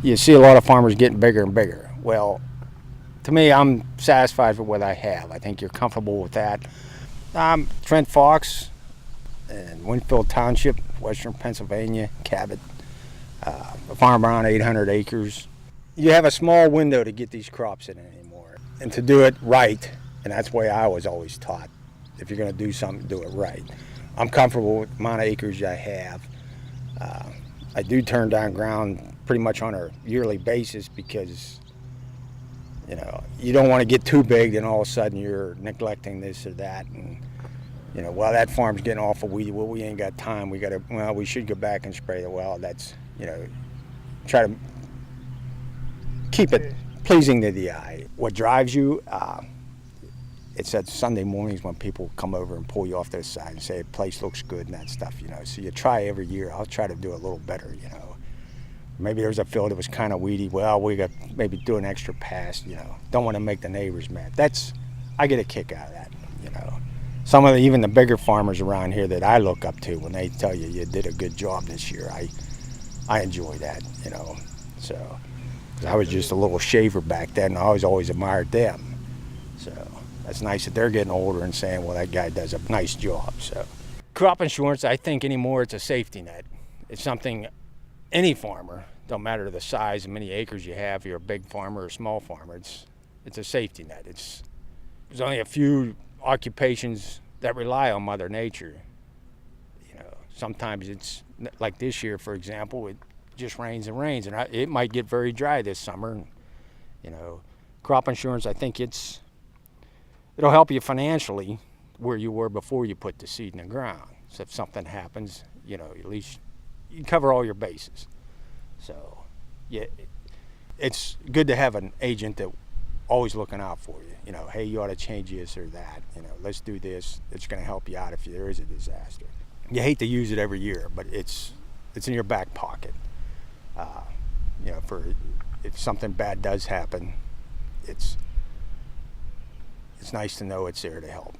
you see a lot of farmers getting bigger and bigger. Well, to me, I'm satisfied with what I have. I think you're comfortable with that. Trent Fox in Winfield Township, Western Pennsylvania, Cabot. A farm around 800 acres. You have a small window to get these crops in anymore, and to do it right, and that's the way I was always taught. If you're going to do something, do it right. I'm comfortable with the amount of acres I have. Uh, I do turn down ground pretty much on a yearly basis because you don't want to get too big and all of a sudden you're neglecting this or that, and well, that farm's getting awful weedy. Well, we ain't got time. We should go back and spray it. Well, that's try to keep it pleasing to the eye. What drives you? It's at Sunday mornings when people come over and pull you off to the side and say the place looks good and that stuff. So you try every year. I'll try to do a little better. Maybe there's a field that was kind of weedy. Well, we got maybe do an extra pass. Don't want to make the neighbors mad. I get a kick out of that. Some of even the bigger farmers around here that I look up to, when they tell you did a good job this year, I enjoy that. So I was just a little shaver back then. And I always admired them. So that's nice that they're getting older and saying, well, that guy does a nice job. So crop insurance, I think anymore, it's a safety net. It's something any farmer, don't matter the size and many acres you have, you're a big farmer or a small farmer, it's a safety net. There's only a few occupations that rely on Mother Nature. Sometimes it's like this year, for example, it just rains and rains, and it might get very dry this summer. Crop insurance, I think it'll help you financially where you were before you put the seed in the ground. So if something happens, at least you cover all your bases. So yeah, it's good to have an agent that always looking out for you. Hey, you ought to change this or that. Let's do this. It's going to help you out if there is a disaster. You hate to use it every year, but it's in your back pocket. For if something bad does happen, it's nice to know it's there to help.